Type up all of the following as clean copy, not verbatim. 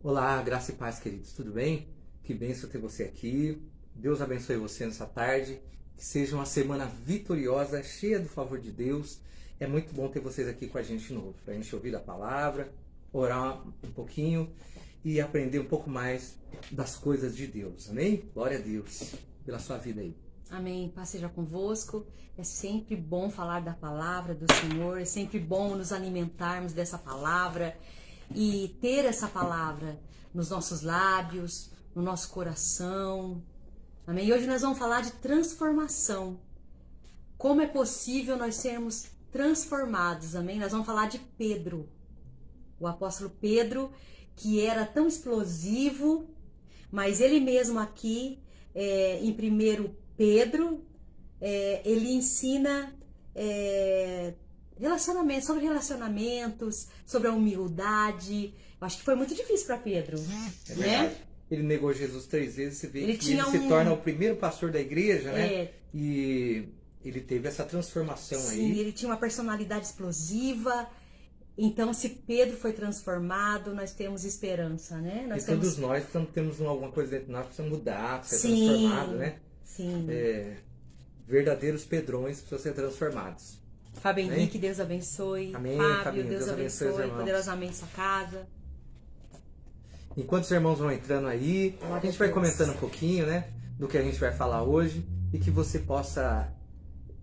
Olá, graça e paz, queridos. Tudo bem? Que bênção ter você aqui. Deus abençoe você nessa tarde. Que seja uma semana vitoriosa, cheia do favor de Deus. É muito bom ter vocês aqui com a gente de novo, para a gente ouvir a palavra, orar um pouquinho e aprender um pouco mais das coisas de Deus. Amém? Glória a Deus pela sua vida aí. Amém. Paz seja convosco. É sempre bom falar da palavra do Senhor. É sempre bom nos alimentarmos dessa palavra e ter essa palavra nos nossos lábios, no nosso coração. Amém. E hoje nós vamos falar de transformação. Como é possível nós sermos transformados? Amém. Nós vamos falar de Pedro. O apóstolo Pedro, que era tão explosivo, mas ele mesmo aqui, em 1 Pedro, ele ensina sobre relacionamentos, sobre a humildade. Eu acho que foi muito difícil para Pedro, É né? verdade. Ele negou Jesus 3 vezes, você vê Ele que tinha ele se torna o primeiro pastor da igreja, né? E ele teve essa transformação Sim, aí. ele tinha uma personalidade explosiva. Então, se Pedro foi transformado, nós temos esperança, né? E todos nós temos alguma coisa dentro de nós que precisa mudar, precisa ser Sim, transformado, né? sim. Verdadeiros Pedrões precisam ser transformados. Fábio Amém? Henrique, Deus abençoe. Amém, Fábio, Fabinho, Deus Deus abençoe os abençoe irmãos. poderosamente sua casa. Enquanto os irmãos vão entrando aí, a Glória gente a vai Deus. comentando um pouquinho, né? Do que a gente vai falar hoje e que você possa,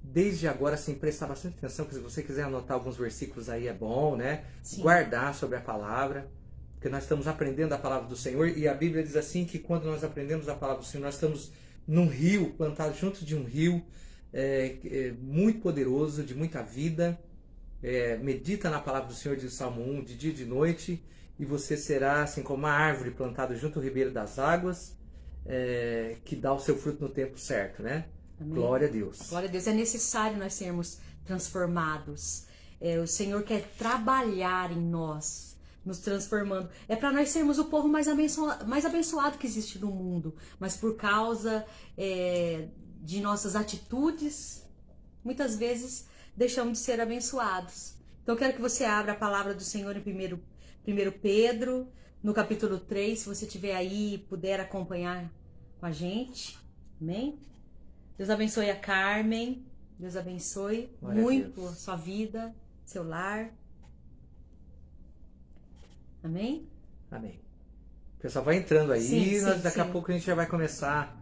desde agora, assim, prestar bastante atenção, que se você quiser anotar alguns versículos aí é bom, né? Sim. Guardar sobre a palavra, porque nós estamos aprendendo a palavra do Senhor e a Bíblia diz assim que quando nós aprendemos a palavra do Senhor, nós estamos num rio, plantado junto de um rio muito poderoso, de muita vida. Medita na palavra do Senhor, diz o Salmo 1, de dia e de noite, e você será assim como uma árvore plantada junto ao ribeiro das águas, que dá o seu fruto no tempo certo, né? Amém. Glória a Deus. Glória a Deus. É necessário nós sermos transformados. O Senhor quer trabalhar em nós, nos transformando. É para nós sermos o povo mais abençoado que existe no mundo. Mas por causa de nossas atitudes, muitas vezes deixamos de ser abençoados. Então eu quero que você abra a palavra do Senhor em 1 Pedro, no capítulo 3, se você estiver aí e puder acompanhar com a gente. Amém? Deus abençoe a Carmen. Deus abençoe Glória a muito Deus. a sua vida, seu lar. Amém? Amém. O pessoal vai entrando aí, Sim, daqui a sim. pouco a gente já vai começar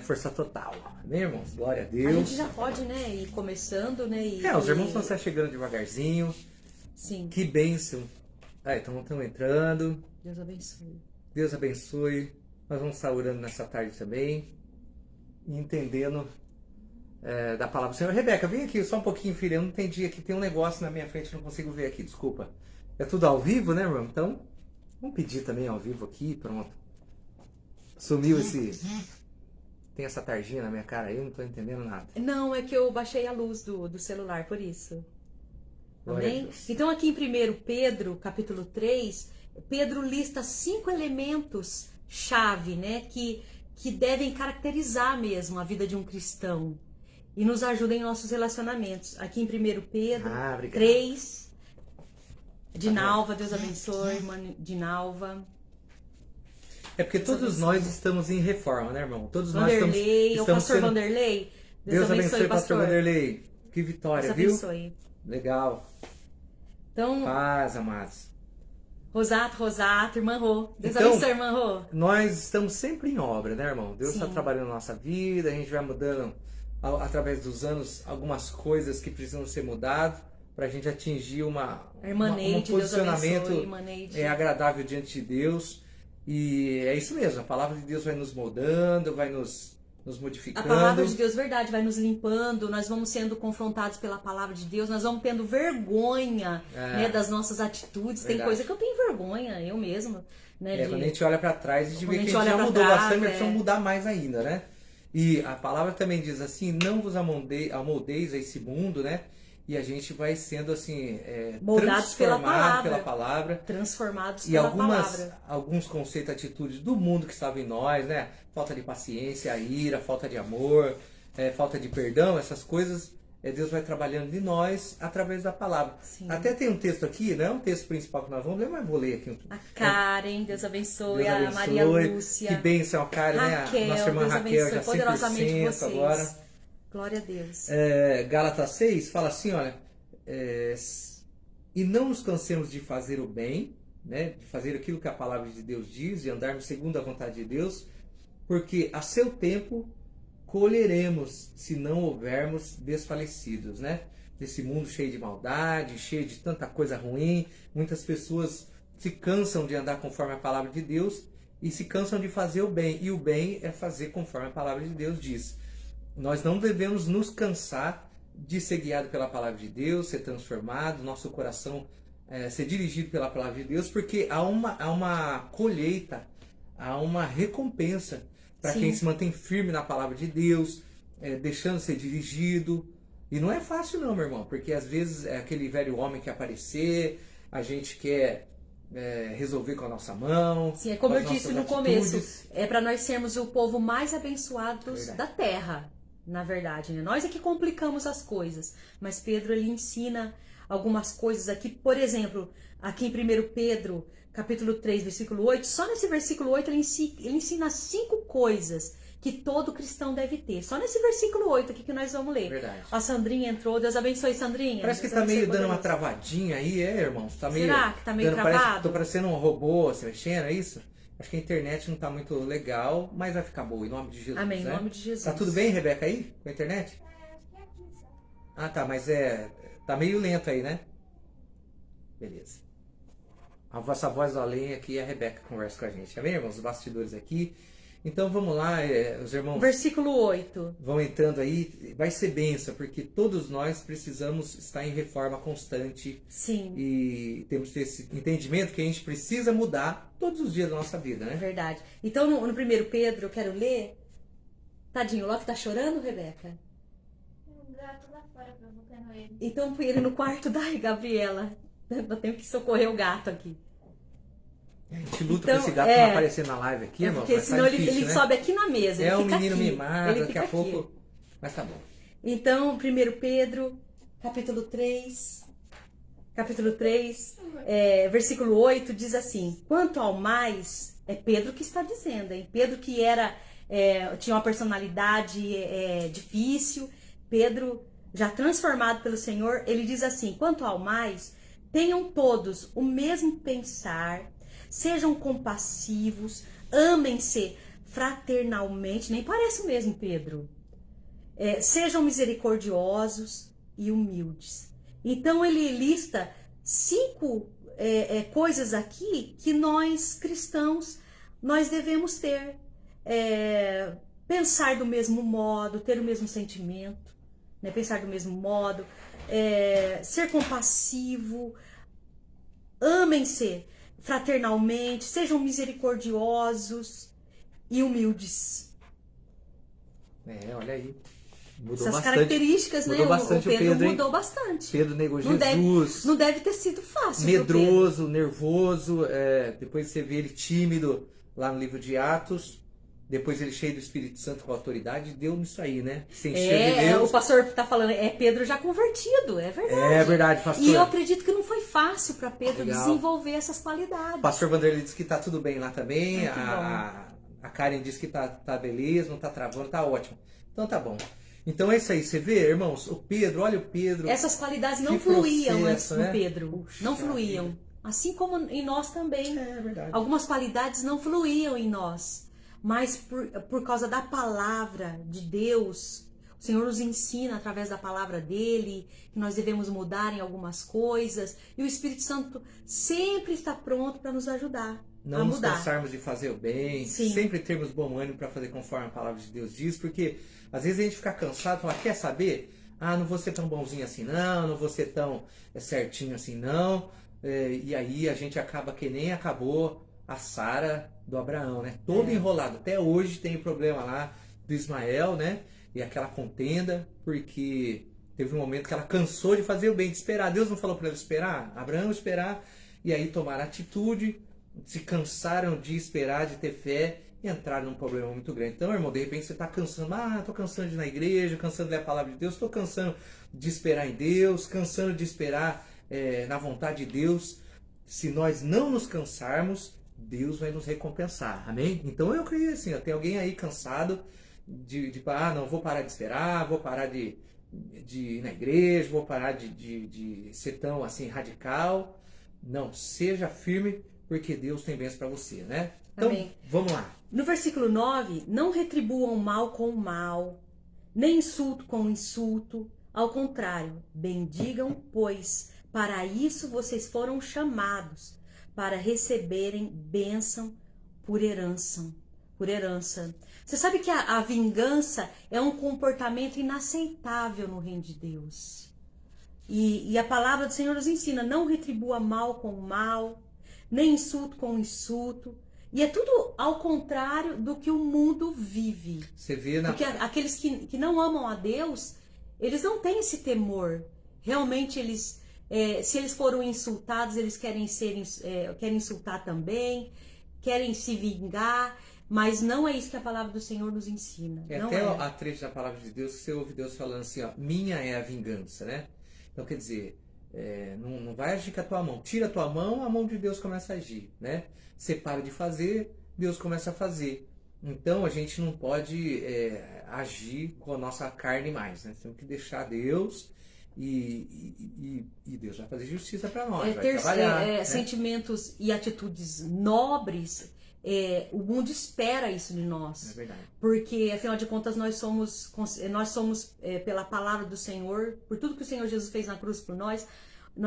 força total. Amém, irmãos? Glória a A Deus. gente já pode, né, ir começando, né? Os irmãos estão se chegando devagarzinho. Sim. Que bênção. Estão entrando. Deus abençoe. Deus abençoe. Nós vamos estar orando nessa tarde também. E entendendo da palavra do Senhor. Rebeca, vem aqui só um pouquinho, filha. Eu não entendi aqui. Tem um negócio na minha frente, não consigo ver aqui. Desculpa. É tudo ao vivo, né, irmão? Então, vamos pedir também ao vivo aqui. Pronto. Sumiu esse... Tem essa tarjinha na minha cara aí, eu não estou entendendo nada. Não, é que eu baixei a luz do celular, por isso. Glória a Amém? Deus. Então aqui em 1 Pedro, capítulo 3, Pedro lista 5 elementos chave, né, que devem caracterizar mesmo a vida de um cristão e nos ajudam em nossos relacionamentos. Aqui em 1 Pedro Obrigado. 3, Dinalva, Deus abençoe, irmã Dinalva. É porque todos nós estamos em reforma, né, irmão? Todos nós Vanderlei, o estamos pastor sendo... Vanderlei. Deus abençoe, pastor Vanderlei. Que vitória, Deus viu? abençoe. Legal. Então, Paz, amados. Rosato, irmã Rô. Deus Então, abençoe, irmã Rô. Nós estamos sempre em obra, né, irmão? Deus está Sim. trabalhando na nossa vida, a gente vai mudando através dos anos algumas coisas que precisam ser mudadas para a gente atingir um Neide, posicionamento Deus abençoe, irmã Neide. agradável diante de Deus. E é isso mesmo, a palavra de Deus vai nos moldando, vai nos modificando. A palavra de Deus, verdade, vai nos limpando, nós vamos sendo confrontados pela palavra de Deus, nós vamos tendo vergonha né, das nossas atitudes. Verdade. Tem coisa que eu tenho vergonha, eu mesma. Né, Quando a gente olha para trás, a gente vê que a gente olha já pra mudou trás, bastante, mas precisa mudar mais ainda, né? E a palavra também diz assim, não vos amoldeis a esse mundo, né? E a gente vai sendo assim, moldados pela palavra, transformados e pela palavra. alguns conceitos, atitudes do mundo que estava em nós, né? Falta de paciência, ira, falta de amor, falta de perdão, essas coisas Deus vai trabalhando em nós através da palavra. Sim. Até tem um texto aqui, não é um texto principal que nós vamos ler, mas vou ler aqui. A Karen, Deus abençoe. Deus abençoe. A Maria Lúcia. Que bênção, a Karen, Raquel, né? Nossa irmã Deus Raquel, abençoe já poderosamente 100% vocês. agora. Glória a Deus. Gálatas 6 fala assim, olha, e não nos cansemos de fazer o bem, né? De fazer aquilo que a palavra de Deus diz e andarmos segundo a vontade de Deus, porque a seu tempo colheremos se não houvermos desfalecidos, né? Nesse mundo cheio de maldade, cheio de tanta coisa ruim, muitas pessoas se cansam de andar conforme a palavra de Deus e se cansam de fazer o bem. E o bem é fazer conforme a palavra de Deus diz. Nós não devemos nos cansar de ser guiado pela palavra de Deus, ser transformado, nosso coração ser dirigido pela palavra de Deus, porque há uma colheita, há uma recompensa para quem se mantém firme na palavra de Deus, deixando ser dirigido. E não é fácil não, meu irmão, porque às vezes é aquele velho homem quer aparecer, a gente quer resolver com a nossa mão. Sim, é como eu disse no começo, é para nós sermos o povo mais abençoados da terra, na verdade, né? Nós é que complicamos as coisas, mas Pedro, ele ensina algumas coisas aqui, por exemplo, aqui em 1 Pedro, capítulo 3, versículo 8, só nesse versículo 8 ele ensina 5 coisas que todo cristão deve ter. Só nesse versículo 8 aqui que nós vamos ler. Verdade. A Sandrinha entrou, Deus abençoe, Sandrinha. Parece que Deus tá meio abençoe dando uma poderoso. travadinha aí, irmãos? Tá meio, Será que tá meio travado? Tô parecendo um robô se mexendo, é isso? Acho que a internet não tá muito legal, mas vai ficar boa, em nome de Jesus. Amém, né? em nome de Jesus. Tá tudo bem, Rebeca, aí? Com a internet? Ah, tá, mas tá meio lento aí, né? Beleza. A vossa voz do além aqui, a Rebeca conversa com a gente. Amém, irmãos? Os bastidores aqui. Então vamos lá, os irmãos Versículo 8. vão entrando aí. Vai ser bênção, porque todos nós precisamos estar em reforma constante. Sim. E temos que ter esse entendimento que a gente precisa mudar todos os dias da nossa vida, É né? verdade. Então, no 1 Pedro, eu quero ler. Tadinho, o Loki tá chorando, Rebeca? O gato lá fora provocando ele. Então põe ele no quarto. Dai, Gabriela. Eu tenho que socorrer o gato aqui. A gente luta Então, com esse gato não aparecer na live aqui, irmão. Porque senão ele né? sobe aqui na mesa. É ele um fica menino aqui. mimado, Ele daqui fica a aqui. pouco. Mas tá bom. Então, 1 Pedro, capítulo 3, versículo 8, diz assim: quanto ao mais, é Pedro que está dizendo, hein? Pedro que tinha uma personalidade difícil, Pedro já transformado pelo Senhor, ele diz assim: quanto ao mais, tenham todos o mesmo pensar, sejam compassivos, amem-se fraternalmente, nem parece o mesmo Pedro. Sejam misericordiosos e humildes. Então ele lista 5 coisas aqui que nós cristãos nós devemos ter. Pensar do mesmo modo, ter o mesmo sentimento, né? Pensar do mesmo modo, ser compassivo, amem-se fraternalmente, sejam misericordiosos e humildes. Olha aí. Mudou Essas bastante. características, Mudou né? bastante o Pedro Pedro, hein? mudou bastante. Pedro negou Não Jesus. Não deve ter sido fácil. Medroso, nervoso. Depois você vê ele tímido lá no livro de Atos. Depois ele cheio do Espírito Santo com autoridade. Deu nisso aí, né? Se encheu de Deus. O pastor tá falando, Pedro já convertido, é verdade. É verdade, pastor. E eu acredito que não foi fácil para Pedro Legal. desenvolver essas qualidades. O pastor Vanderlei disse que tá tudo bem lá também. Ai, que A Karen disse que tá beleza, não tá travando, tá ótimo. Então tá bom. Então é isso aí, você vê, irmãos, o Pedro, olha o Pedro. Essas qualidades não Que fluíam processo, antes né? no Pedro. Puxa Não fluíam. vida. Assim como em nós também. É verdade. Algumas qualidades não fluíam em nós. Mas por causa da palavra de Deus, o Senhor nos ensina através da palavra dele, que nós devemos mudar em algumas coisas. E o Espírito Santo sempre está pronto para nos ajudar a Não nos mudar. cansarmos de fazer o bem, Sim. sempre termos bom ânimo para fazer conforme a palavra de Deus diz, porque às vezes a gente fica cansado e fala, quer saber? Não vou ser tão bonzinho assim não vou ser tão certinho assim não. E aí a gente acaba que nem acabou a Sara do Abraão, né? Todo enrolado. Até hoje tem o problema lá do Ismael, né? E aquela contenda, porque teve um momento que ela cansou de fazer o bem, de esperar. Deus não falou para ela esperar? Abraão esperar, e aí tomaram atitude, se cansaram de esperar, de ter fé, entrar num problema muito grande. Então, irmão, de repente você está cansando, tô cansando de ir na igreja, cansando de ler a palavra de Deus, estou cansando de esperar em Deus, cansando de esperar na vontade de Deus. Se nós não nos cansarmos, Deus vai nos recompensar, amém? Então eu creio assim, tem alguém aí cansado de não, vou parar de esperar, vou parar de ir na igreja, vou parar de ser tão assim radical. Não, seja firme, porque Deus tem bênção para você, né? Então, Amém. Vamos lá. No versículo 9, não retribuam o mal com o mal, nem insulto com insulto. Ao contrário, bendigam, pois para isso vocês foram chamados, para receberem bênção por herança. Você sabe que a vingança é um comportamento inaceitável no reino de Deus. E a palavra do Senhor nos ensina, não retribua mal com mal, nem insulto com insulto. E é tudo ao contrário do que o mundo vive. Você vê Porque aqueles que não amam a Deus, eles não têm esse temor. Realmente, se eles foram insultados, eles querem insultar também, querem se vingar, mas não é isso que a palavra do Senhor nos ensina. Não até é. a trecho da palavra de Deus, que você ouve Deus falando assim, minha é a vingança, né? Então, quer dizer, não vai agir com a tua mão. Tira a tua mão, a mão de Deus começa a agir, né? Você para de fazer, Deus começa a fazer. Então, a gente não pode agir com a nossa carne mais, né? Temos que deixar Deus e Deus vai fazer justiça para nós, vai trabalhar. Né? Sentimentos e atitudes nobres, o mundo espera isso de nós. É verdade. Porque, afinal de contas, nós somos pela palavra do Senhor, por tudo que o Senhor Jesus fez na cruz por nós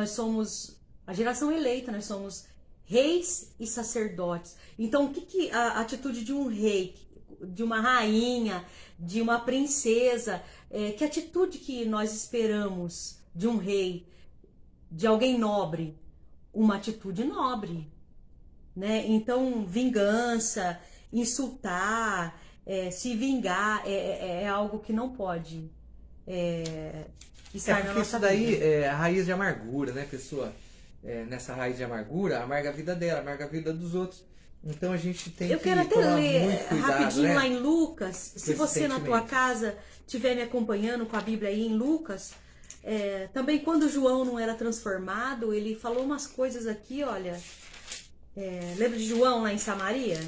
somos a geração eleita, nós somos reis e sacerdotes. Então, o que a atitude de um rei, de uma rainha, de uma princesa, que atitude que nós esperamos de um rei, de alguém nobre? Uma atitude nobre, né? Então, vingança, insultar, se vingar, é algo que não pode estar na porque nossa isso daí vida. é a raiz de amargura, né, pessoa? Nessa raiz de amargura, amarga a vida dela, amarga a vida dos outros. Então a gente tem Eu que quero até tomar ler muito cuidado, rapidinho né? lá em Lucas. Se esse você na tua sentimento. casa estiver me acompanhando com a Bíblia aí em Lucas, também quando João não era transformado, ele falou umas coisas aqui, olha. Lembra de João lá em Samaria?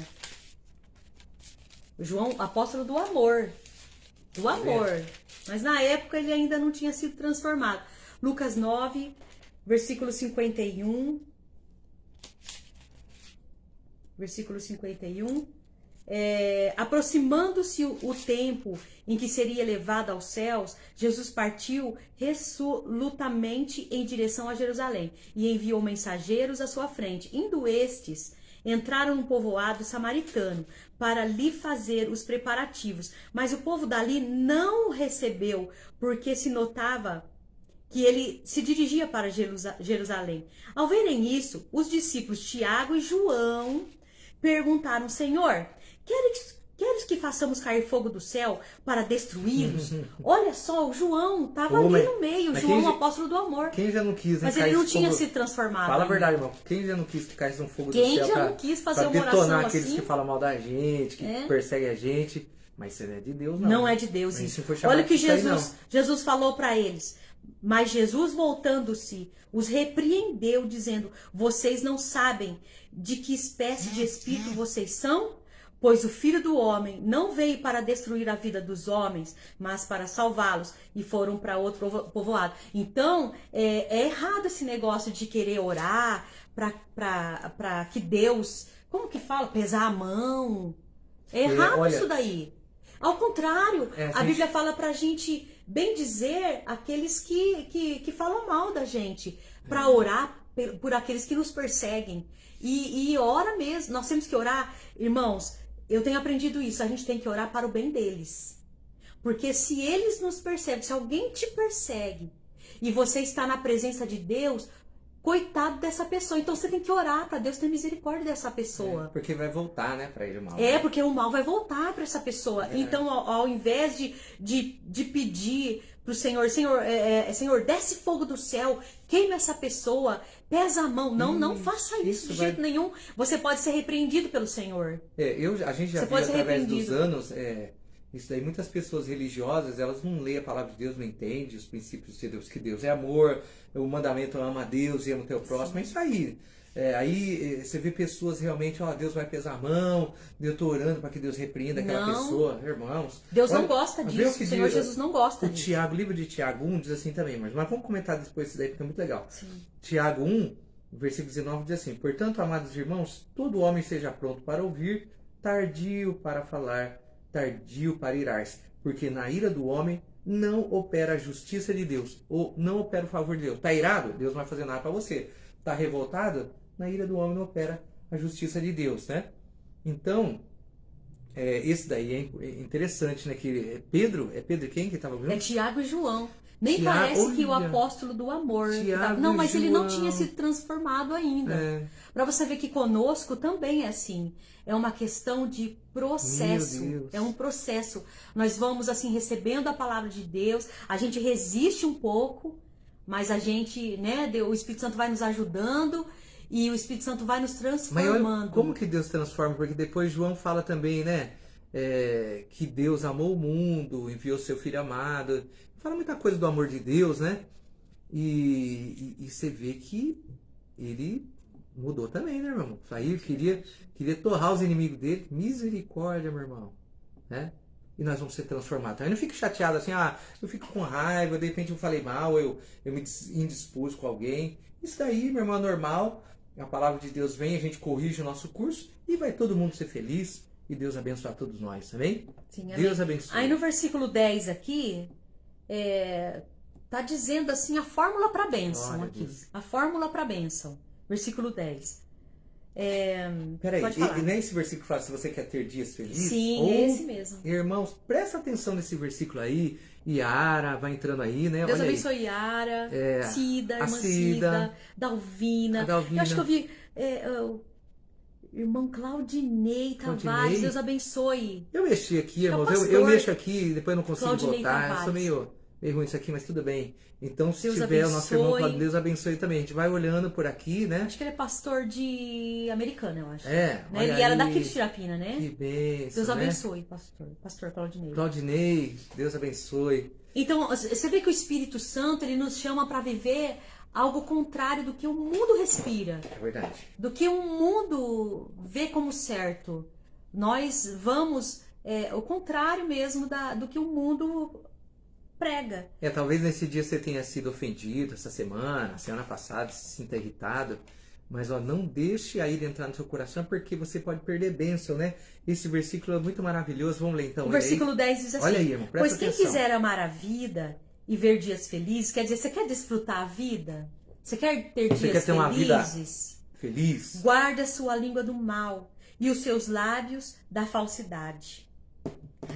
João, apóstolo do amor. Do amor. Mas na época ele ainda não tinha sido transformado. Lucas 9, versículo 51. Versículo 51. Aproximando-se o tempo em que seria levado aos céus, Jesus partiu resolutamente em direção a Jerusalém e enviou mensageiros à sua frente. Indo estes, entraram no povoado samaritano para lhe fazer os preparativos. Mas o povo dali não o recebeu, porque se notava que ele se dirigia para Jerusalém. Ao verem isso, os discípulos Tiago e João perguntaram: Senhor, queres que façamos cair fogo do céu para destruí-los? Olha só, o João estava ali no meio, João, o apóstolo do amor. Quem já não quis, né, Mas ele não tinha se transformado. Fala a ainda. verdade, irmão. Quem já não quis que caísse um fogo do Quem céu já não quis fazer uma oração detonar aqueles assim? que falam mal da gente, que perseguem a gente. Mas isso não é de Deus, não. Não é de Deus Mas isso. foi chamado Olha o que disso aí, não. Jesus falou para eles. Mas Jesus, voltando-se, os repreendeu, dizendo: vocês não sabem de que espécie de espírito vocês são? Pois o Filho do Homem não veio para destruir a vida dos homens, mas para salvá-los. E foram para outro povoado. Então, é errado esse negócio de querer orar para que Deus, como que fala? Pesar a mão. É errado isso daí. Ao contrário, a Bíblia fala pra gente bem dizer aqueles que falam mal da gente, para orar por aqueles que nos perseguem. E ora mesmo, nós temos que orar, irmãos. Eu tenho aprendido isso, a gente tem que orar para o bem deles. Porque se eles nos perseguem, se alguém te persegue e você está na presença de Deus, coitado dessa pessoa. Então você tem que orar para Deus ter misericórdia dessa pessoa. Porque vai voltar, né, para ele o mal. Porque o mal vai voltar para essa pessoa. Então, ao invés de pedir pro Senhor, Senhor, desce fogo do céu, queima essa pessoa, Pesa a mão. Não, não Isso, faça isso isso de vai- jeito nenhum. Você pode ser repreendido pelo Senhor. A gente já Você viu pode ser através dos repreendido. anos, isso daí, muitas pessoas religiosas, elas não leem a palavra de Deus, não entendem os princípios de Deus, que Deus é amor, o mandamento é ama a Deus e ama o teu próximo, é isso aí. Aí você vê pessoas realmente, ó, Deus vai pesar a mão, eu tô orando para que Deus repreenda aquela Não. pessoa, irmãos. Deus não Olha, gosta vê disso. que O Senhor diz- Jesus não gosta O disso. Tiago, o livro de Tiago 1 diz assim também, mas vamos comentar depois isso daí, porque é muito legal. Sim. Tiago 1, versículo 19 diz assim: Portanto, amados irmãos, todo homem seja pronto para ouvir, tardio para falar, tardio para irar-se, porque na ira do homem não opera a justiça de Deus, ou não opera o favor de Deus. Está irado? Deus não vai fazer nada para você. Está revoltado? Na ira do homem não opera a justiça de Deus, né? Então, esse daí é interessante, né? Que é Pedro quem que estava É junto? Tiago e João. Nem Tiago, parece que o olha. apóstolo do amor. Tiago Não, e mas ele não João. tinha se transformado ainda. É, Para você ver que conosco também é assim. É uma questão de processo. Meu Deus. É um processo. Nós vamos assim recebendo a palavra de Deus, a gente resiste um pouco, mas a gente, né, o Espírito Santo vai nos ajudando e o Espírito Santo vai nos Mas transformando. olha como que Deus transforma, porque depois João fala também, né? Que Deus amou o mundo, enviou seu Filho amado. Fala muita coisa do amor de Deus, né? E você vê que ele mudou também, né, meu irmão? Aí queria torrar os inimigos dele. Misericórdia, meu irmão. Né? E nós vamos ser transformados. Aí não fique chateado assim, eu fico com raiva, de repente eu falei mal, eu me indispus com alguém. Isso daí, meu irmão, é normal. A palavra de Deus vem, a gente corrige o nosso curso e vai todo mundo ser feliz. E Deus abençoar todos nós, amém? Sim, amém. Deus abençoe. Aí no versículo 10 aqui, tá dizendo assim a fórmula para bênção Glória a aqui. Deus. A fórmula para bênção. Versículo 10. Peraí, Pode falar. e nesse versículo fala se você quer ter dias felizes? Sim, Ou, esse mesmo. Irmãos, presta atenção nesse versículo aí. Yara vai entrando aí, né? Deus Olha aí. abençoe Yara, Cida, a irmã Cida, Cida, Dalvina. A Dalvina. Eu acho que eu vi o irmão Claudinei Tavares. Claudinei. Deus abençoe. Eu mexi aqui, Acho que é o irmãos. Eu pastor mexo aqui e depois não consigo Claudinei voltar. Eu Tavares. sou meio ruim isso aqui, mas tudo bem. Então, se Deus tiver o nosso irmão abençoe. Claudio, Deus abençoe também. A gente vai olhando por aqui, né? Acho que ele é pastor de Americana, eu acho. Né? Né? Ele era daqui de Tirapina, né? Que bênção, Deus né? abençoe, pastor Claudinei. Claudinei, Deus abençoe. Então, você vê que o Espírito Santo, ele nos chama para viver algo contrário do que o mundo respira, É verdade. do que o mundo vê como certo. Nós vamos o contrário mesmo do que o mundo prega. Talvez nesse dia você tenha sido ofendido essa semana passada, se sinta irritado. Mas não deixe a ira entrar no seu coração, porque você pode perder bênção, né? Esse versículo é muito maravilhoso. Vamos ler então. O versículo 10 diz assim: Olha aí, irmão, presta pois quem atenção. quiser amar a vida e ver dias felizes, quer dizer, você quer desfrutar a vida? Você quer ter Você dias quer ter uma vida felizes? feliz? Guarda a sua língua do mal e os seus lábios da falsidade.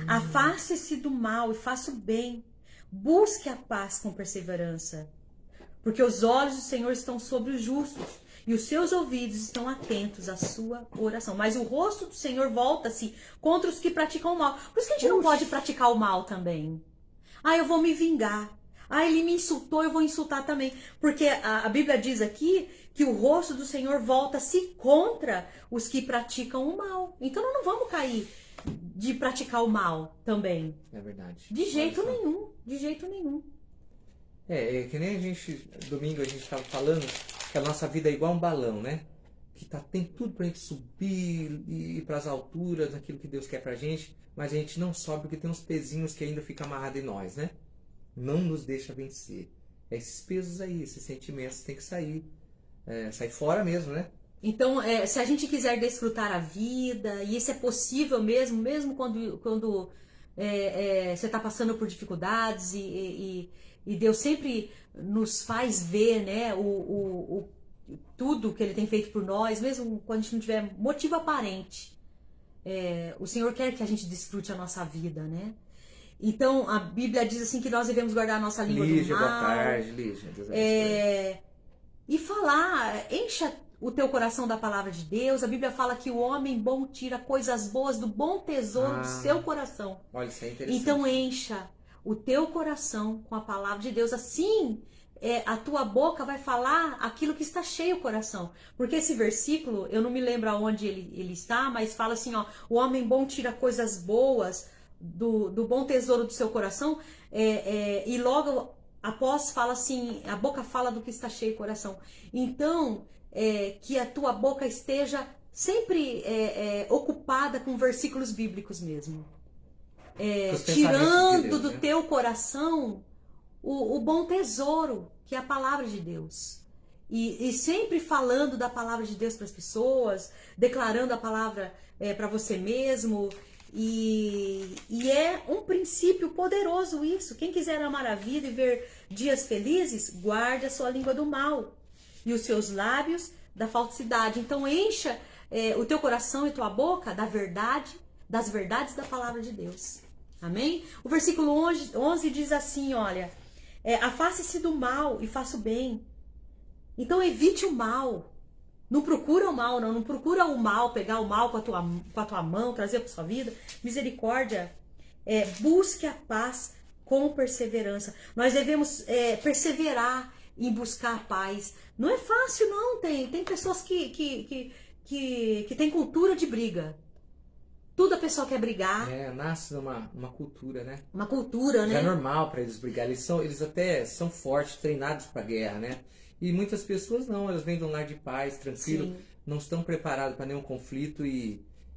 Afaste-se do mal e faça o bem. Busque a paz com perseverança. Porque os olhos do Senhor estão sobre os justos e os seus ouvidos estão atentos à sua oração. Mas o rosto do Senhor volta-se contra os que praticam o mal. Por isso que a gente não pode praticar o mal também. Eu vou me vingar. Ele me insultou, eu vou insultar também. Porque a Bíblia diz aqui que o rosto do Senhor volta-se contra os que praticam o mal. Então nós não vamos cair de praticar o mal também. É verdade. De jeito Olha só. nenhum. De jeito nenhum. Que nem domingo a gente estava falando que a nossa vida é igual um balão, né? Que tem tudo pra gente subir e ir pras alturas daquilo que Deus quer pra gente, mas a gente não sobe porque tem uns pezinhos que ainda ficam amarrados em nós, né? Não nos deixa vencer. Esses pesos aí, esses sentimentos têm que sair fora mesmo, né? Então, se a gente quiser desfrutar a vida, e isso é possível mesmo quando você está passando por dificuldades e Deus sempre nos faz ver, né, tudo que Ele tem feito por nós, mesmo quando a gente não tiver motivo aparente. O Senhor quer que a gente desfrute a nossa vida, né? Então, a Bíblia diz assim que nós devemos guardar a nossa língua Lígia, do mal. boa tarde, Lígia. Deus abençoe. E falar, encha o teu coração da palavra de Deus. A Bíblia fala que o homem bom tira coisas boas do bom tesouro do seu coração. Olha, isso é interessante. Então encha o teu coração com a palavra de Deus. Assim a tua boca vai falar aquilo que está cheio o coração. Porque esse versículo, eu não me lembro aonde ele está, mas fala assim, ó, o homem bom tira coisas boas do bom tesouro do seu coração, e logo após fala assim, a boca fala do que está cheio o coração. Então, que a tua boca esteja sempre ocupada com versículos bíblicos mesmo. Tirando de Deus, do teu coração o bom tesouro, que é a palavra de Deus. E sempre falando da palavra de Deus para as pessoas, declarando a palavra para você mesmo. E é um princípio poderoso isso. Quem quiser amar a vida e ver dias felizes, guarde a sua língua do mal e os seus lábios da falsidade. Então encha o teu coração e tua boca da verdade, das verdades da palavra de Deus. Amém? O versículo 11 diz assim, olha, afaste-se do mal e faça o bem. Então evite o mal. Não procura o mal, não procura o mal, pegar o mal com a tua mão, trazer para sua vida. Misericórdia. Busque a paz com perseverança. Nós devemos perseverar em buscar a paz. Não é fácil, não. Tem pessoas que têm cultura de briga. Toda pessoa quer brigar. Nasce numa cultura, né? Uma cultura, né? Já é normal para eles brigar. Eles até são fortes, treinados para guerra, né? E muitas pessoas não, elas vêm de um lar de paz, tranquilo, Sim. não estão preparadas para nenhum conflito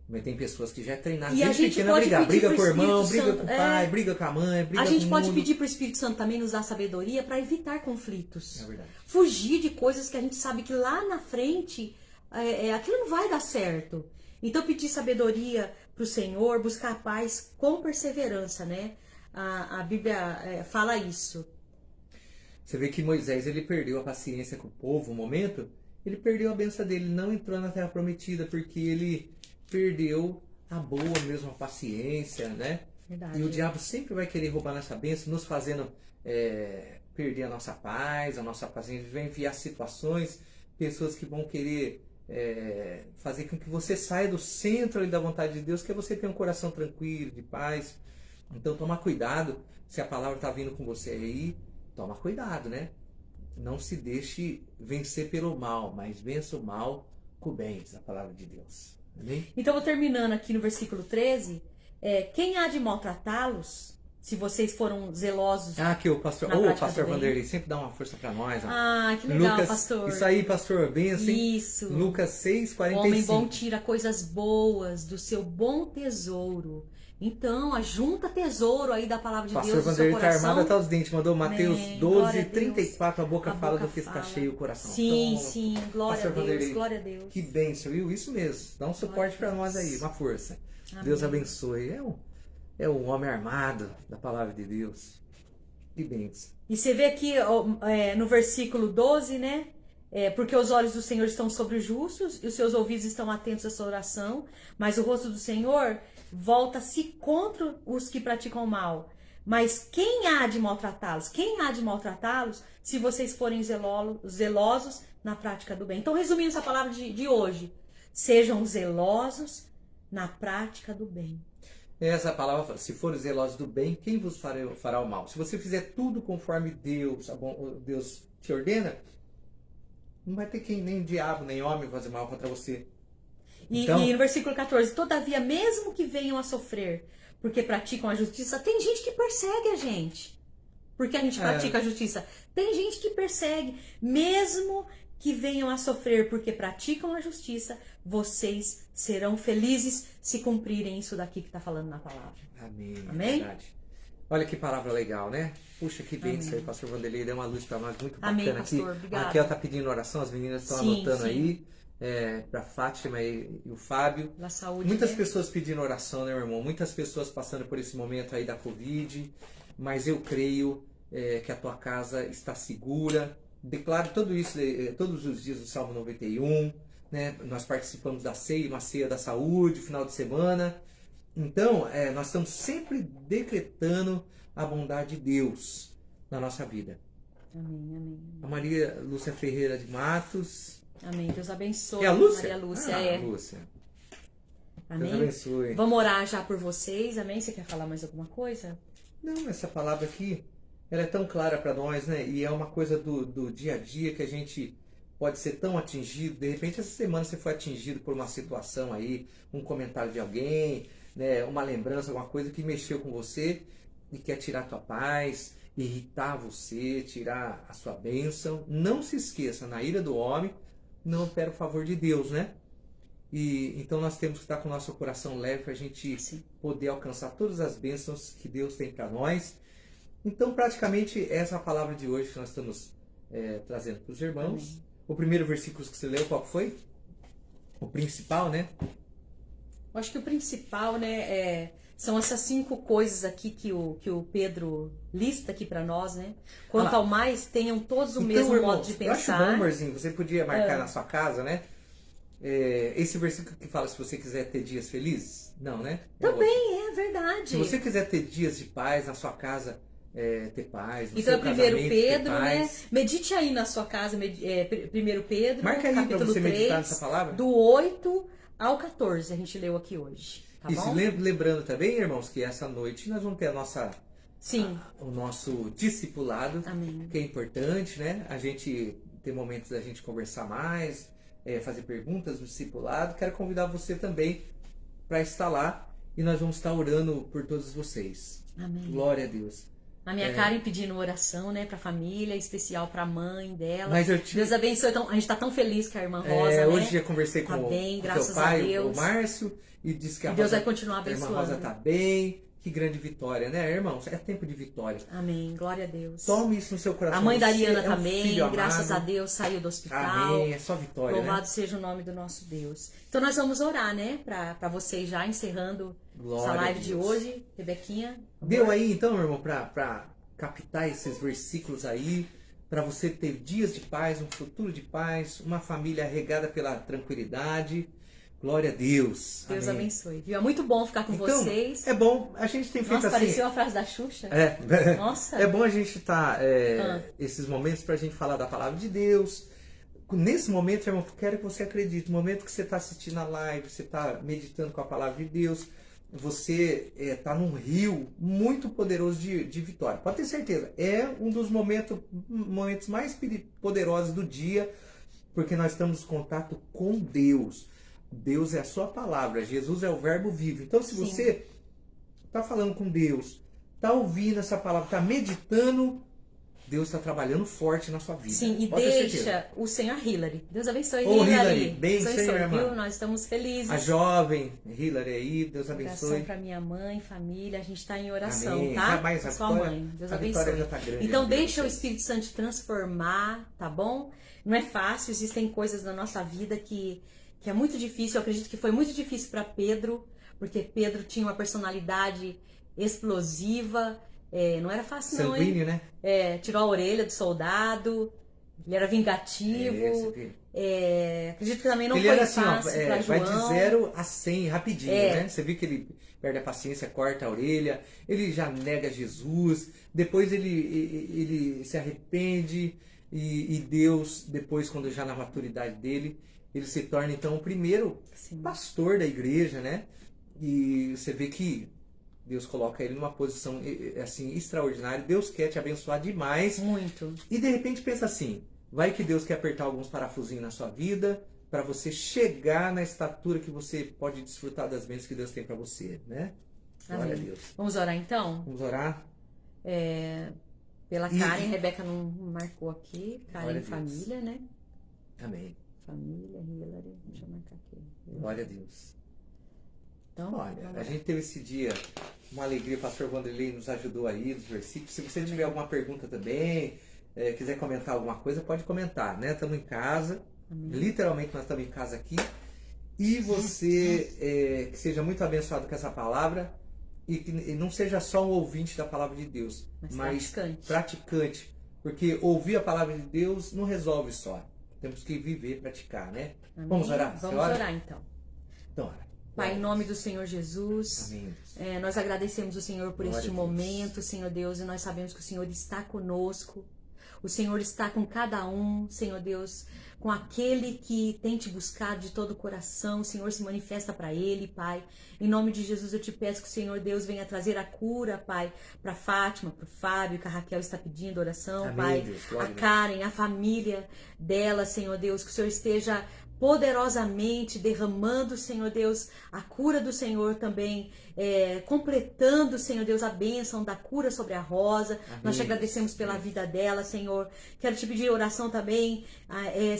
mas tem pessoas que já é treinado desde pequena a brigar. Briga com o irmão, briga com o pai, briga com a mãe, briga com o mundo. A gente pode pedir para o Espírito Santo também nos dar sabedoria para evitar conflitos. É verdade. Fugir de coisas que a gente sabe que lá na frente aquilo não vai dar certo. Então pedir sabedoria para o Senhor, buscar a paz com perseverança, né? A Bíblia fala isso. Você vê que Moisés, ele perdeu a paciência com o povo, um momento, ele perdeu a bênção dele, não entrou na terra prometida, porque ele perdeu a boa mesmo, a paciência, né? Verdade. E o diabo sempre vai querer roubar nossa bênção, nos fazendo perder a nossa paz, a nossa paciência, vai enviar situações, pessoas que vão querer fazer com que você saia do centro ali da vontade de Deus, que é você ter um coração tranquilo, de paz. Então toma cuidado, se a palavra está vindo com você aí, toma cuidado, né? Não se deixe vencer pelo mal, mas vença o mal com o bem, diz a palavra de Deus. Amém? Então, vou terminando aqui no versículo 13. Quem há de maltratá-los, se vocês foram zelosos? Que o pastor Vanderlei sempre dá uma força para nós. Que legal, Lucas, pastor. Isso aí, pastor, bem assim. Isso. Lucas 6:45. O homem bom tira coisas boas do seu bom tesouro. Então, ajunta tesouro aí da palavra de Deus no seu coração. Pastor Vanderlei está armado até os dentes. Mandou Mateus 12:34. A boca fala do que está cheio o coração. Sim, glória a Deus, Vanderlei, glória a Deus. Que bênção, viu? Isso mesmo. Dá um suporte para nós aí, uma força. Amém. Deus abençoe. É um homem armado da palavra de Deus. Que bênção. E você vê aqui no versículo 12, né? Porque os olhos do Senhor estão sobre os justos e os seus ouvidos estão atentos à sua oração, mas o rosto do Senhor volta-se contra os que praticam o mal. Mas quem há de maltratá-los? Quem há de maltratá-los se vocês forem zelosos na prática do bem? Então, resumindo essa palavra de hoje, sejam zelosos na prática do bem. Essa palavra, se forem zelosos do bem, quem vos fará o mal? Se você fizer tudo conforme Deus te ordena, não vai ter nem diabo, nem homem fazer mal contra você. Então, e no versículo 14, todavia, mesmo que venham a sofrer, porque praticam a justiça, tem gente que persegue a gente, porque a gente pratica a justiça. Tem gente que persegue, mesmo que venham a sofrer, porque praticam a justiça, vocês serão felizes se cumprirem isso daqui que está falando na palavra. Amém. Amém? Verdade. Olha que palavra legal, né? Puxa, que bênção aí, pastor Vanderlei, deu uma luz para nós muito bacana. Amém, pastor, aqui. Obrigada. A Raquel tá pedindo oração, as meninas estão anotando aí. Para Fátima e o Fábio. Da saúde, Muitas pessoas pedindo oração, né, meu irmão? Muitas pessoas passando por esse momento aí da Covid, mas eu creio que a tua casa está segura. Declaro tudo isso todos os dias do Salmo 91, né? Nós participamos da ceia, uma ceia da saúde, final de semana. Então, nós estamos sempre decretando a bondade de Deus na nossa vida. Amém. A Maria Lúcia Ferreira de Matos. Amém. Deus abençoe. É a Lúcia? Maria Lúcia, Lúcia. Amém. Deus abençoe. Vamos orar já por vocês. Amém. Você quer falar mais alguma coisa? Não, essa palavra aqui ela é tão clara para nós, né? E é uma coisa do dia a dia que a gente pode ser tão atingido. De repente, essa semana você foi atingido por uma situação aí, um comentário de alguém, né? Uma lembrança, alguma coisa que mexeu com você e quer tirar a tua paz, irritar você, tirar a sua bênção. Não se esqueça, na ira do homem não opera o favor de Deus, né? E então nós temos que estar com o nosso coração leve para a gente Sim. poder alcançar todas as bênçãos que Deus tem para nós. Então, praticamente, essa é a palavra de hoje que nós estamos trazendo para os irmãos. Amém. O primeiro versículo que você leu, qual foi? O principal, né? Eu acho que o principal, né, são essas 5 coisas aqui que o Pedro lista aqui para nós, né? Quanto ao mais, tenham todos o mesmo modo de eu acho pensar. bom, Marzinho, você podia marcar na sua casa, né? Esse versículo que fala se você quiser ter dias felizes? Não, né? Também é verdade. Se você quiser ter dias de paz na sua casa, ter paz, no Então é seu primeiro casamento, Pedro, ter né? paz. Medite aí na sua casa, primeiro Pedro, Marca aí para capítulo você meditar 3, nessa palavra. do 8 ao 14, a gente leu aqui hoje. Tá Isso, bom? lembrando também, irmãos, que essa noite nós vamos ter Sim. o nosso discipulado, Amém. que é importante, né? A gente tem momentos da gente conversar mais, fazer perguntas no discipulado. Quero convidar você também para estar lá e nós vamos estar orando por todos vocês. Amém. Glória a Deus. A minha Karen pedindo oração, né, pra família, em especial pra mãe dela. Mas Deus abençoe. Então, a gente tá tão feliz com a irmã Rosa, né? hoje já conversei Tá com bem, o graças teu pai, a Deus. o Márcio, e disse que E a Deus Rosa, vai continuar a irmã abençoando. Rosa tá bem. Que grande vitória, né, irmãos? É tempo de vitória. Amém. Glória a Deus. Tome isso no seu coração. A mãe da Você Ariana é um também, filho graças a amado. Deus, saiu do hospital. Amém, é só vitória, Louvado né? seja o nome do nosso Deus. Então nós vamos orar, né? Pra vocês já encerrando Glória essa a live de Deus. hoje. Rebequinha. Deu aí então, meu irmão, pra captar esses versículos aí, pra você ter dias de paz, um futuro de paz, uma família regada pela tranquilidade. Glória a Deus. Deus Amém. abençoe. Viu? É muito bom ficar com Então, vocês. é bom, a gente tem feito Nossa, assim. pareceu a frase da Xuxa. Nossa. É bom a gente estar esses momentos pra gente falar da palavra de Deus. Nesse momento, irmão, eu quero que você acredite. No momento que você está assistindo a live, você está meditando com a palavra de Deus, você está num rio muito poderoso de vitória. Pode ter certeza. É um dos momentos mais poderosos do dia, porque nós estamos em contato com Deus. Deus é a sua palavra. Jesus é o verbo vivo. Então, se Sim. você está falando com Deus, está ouvindo essa palavra, está meditando, Deus está trabalhando forte na sua vida. Sim, e Pode ter certeza. deixa o Senhor Hilary. Deus abençoe, Ô, Hilary. Hilary, bem, Deus Senhor, abençoe, irmã. viu? Nós estamos felizes. A jovem Hilary aí, Deus Oração abençoe. para minha mãe, família. A gente está em oração, Amém. tá? Já mais Pra a sua vitória- mãe. Deus a vitória abençoe. já tá grande Então na vida de deixa o vocês. Espírito Santo te transformar, tá bom? Não é fácil, existem coisas na nossa vida que é muito difícil. Eu acredito que foi muito difícil para Pedro, porque Pedro tinha uma personalidade explosiva. Não era fácil não, hein? Sanguíneo, né? Tirou a orelha do soldado, ele era vingativo. Acredito que também não ele foi era assim, fácil para vai João. de 0 a 100 rapidinho, É. né? Você viu que ele perde a paciência, corta a orelha, ele já nega Jesus, depois ele se arrepende e Deus, depois, quando já na maturidade dele, ele se torna então o primeiro Sim. pastor da igreja, né? E você vê que Deus coloca ele numa posição assim extraordinária. Deus quer te abençoar demais. Muito. E de repente pensa assim, vai que Deus quer apertar alguns parafusinhos na sua vida para você chegar na estatura que você pode desfrutar das bênçãos que Deus tem para você, né? Glória Amém. a Deus. Vamos orar então? Vamos orar? Pela E- Karen, a Rebeca não marcou aqui. Glória Karen a Deus. família, né? Amém. Família, Hilary. Deixa eu marcar aqui. Glória a Deus. Então, Olha, vamos a lá. gente teve esse dia uma alegria, o pastor Wanderlei nos ajudou aí nos versículos. Se você tiver alguma pergunta também, quiser comentar alguma coisa, pode comentar, né? Estamos em casa, Amém. literalmente nós estamos em casa aqui. E você que seja muito abençoado com essa palavra e que não seja só um ouvinte da palavra de Deus, Mas praticante. praticante. Porque ouvir a palavra de Deus não resolve só. Temos que viver, praticar, né? Amém? Vamos orar? Você Vamos ora? orar então. Então, ora. Pai, em nome do Senhor Jesus, Amém. nós agradecemos o Senhor por Glória este a Deus. momento, Senhor Deus, e nós sabemos que o Senhor está conosco. O Senhor está com cada um, Senhor Deus, com aquele que tem te buscado de todo o coração. O Senhor se manifesta para ele, Pai. Em nome de Jesus eu te peço que o Senhor Deus venha trazer a cura, Pai, para Fátima, para o Fábio, que a Raquel está pedindo oração, Amém, Pai. Deus, glória A a Deus. Karen, a família dela, Senhor Deus, que o Senhor esteja poderosamente derramando, Senhor Deus, a cura do Senhor também, completando, Senhor Deus, a bênção da cura sobre a Rosa. Amém. Nós te agradecemos pela vida dela, Senhor. Quero te pedir oração também,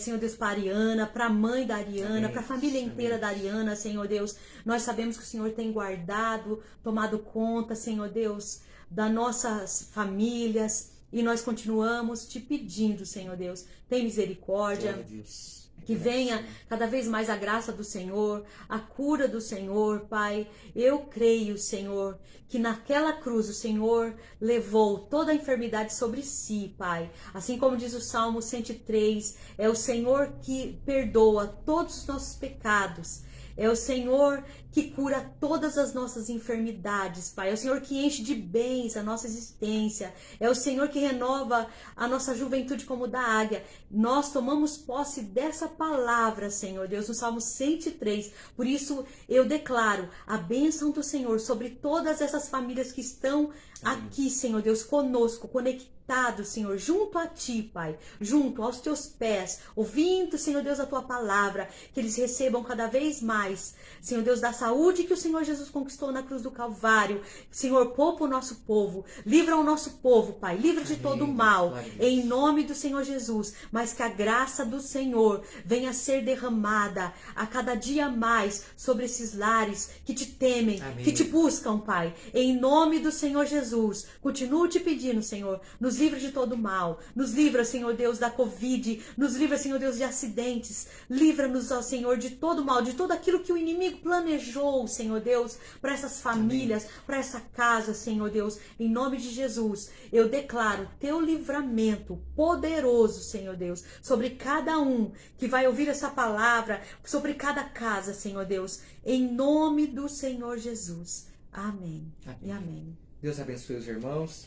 Senhor Deus, para a Ariana, para a mãe da Ariana, Amém. para a família inteira Amém. da Ariana, Senhor Deus. Nós sabemos que o Senhor tem guardado, tomado conta, Senhor Deus, das nossas famílias, e nós continuamos te pedindo, Senhor Deus, tem misericórdia. Glória a Deus. Que venha cada vez mais a graça do Senhor, a cura do Senhor, Pai. Eu creio, Senhor, que naquela cruz o Senhor levou toda a enfermidade sobre si, Pai. Assim como diz o Salmo 103, é o Senhor que perdoa todos os nossos pecados. É o Senhor que cura todas as nossas enfermidades, Pai. É o Senhor que enche de bens a nossa existência. É o Senhor que renova a nossa juventude como da águia. Nós tomamos posse dessa palavra, Senhor Deus, no Salmo 103. Por isso eu declaro a bênção do Senhor sobre todas essas famílias que estão aqui, Senhor Deus, conosco, conectados, Senhor, junto a Ti, Pai, junto aos Teus pés, ouvindo, Senhor Deus, a Tua palavra, que eles recebam cada vez mais, Senhor Deus, da saúde que o Senhor Jesus conquistou na cruz do Calvário. Senhor, poupa o nosso povo, livra o nosso povo, Pai, livra de todo o mal, em nome do Senhor Jesus, mas que a graça do Senhor venha a ser derramada a cada dia mais sobre esses lares que Te temem, Amém. que Te buscam, Pai, em nome do Senhor Jesus. Continuo te pedindo, Senhor, nos livra de todo mal, nos livra, Senhor Deus, da Covid, nos livra, Senhor Deus, de acidentes, livra-nos, ó Senhor, de todo mal, de tudo aquilo que o inimigo planejou, Senhor Deus, para essas famílias, para essa casa, Senhor Deus, em nome de Jesus, eu declaro Teu livramento poderoso, Senhor Deus, sobre cada um que vai ouvir essa palavra, sobre cada casa, Senhor Deus, em nome do Senhor Jesus. Amém. Amém. E amém. Deus abençoe os irmãos.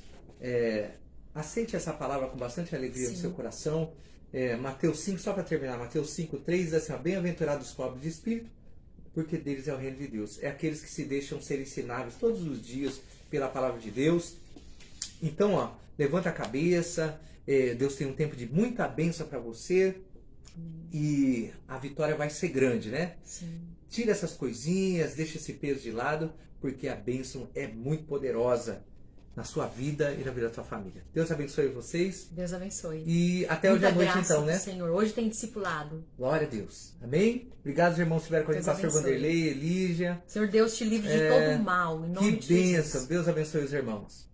Aceite essa palavra com bastante alegria no Sim. seu coração. Mateus 5, só para terminar, Mateus 5, 3 diz assim: ó, bem-aventurados os pobres de espírito, porque deles é o reino de Deus. É aqueles que se deixam ser ensinados todos os dias pela palavra de Deus. Então, ó, levanta a cabeça. Deus tem um tempo de muita bênção para você. E a vitória vai ser grande, né? Sim. Tira essas coisinhas, deixa esse peso de lado, porque a bênção é muito poderosa na sua vida e na vida da sua família. Deus abençoe vocês Deus abençoe. e até hoje à Muita noite graça então, do né? Senhor. Hoje tem discipulado. Glória a Deus. Amém? Obrigado, os irmãos que estiveram com a gente, Deus pastor abençoe. Vanderlei, Elígia. Senhor Deus te livre de todo o mal, em nome Que de bênção. Jesus. Deus abençoe os irmãos.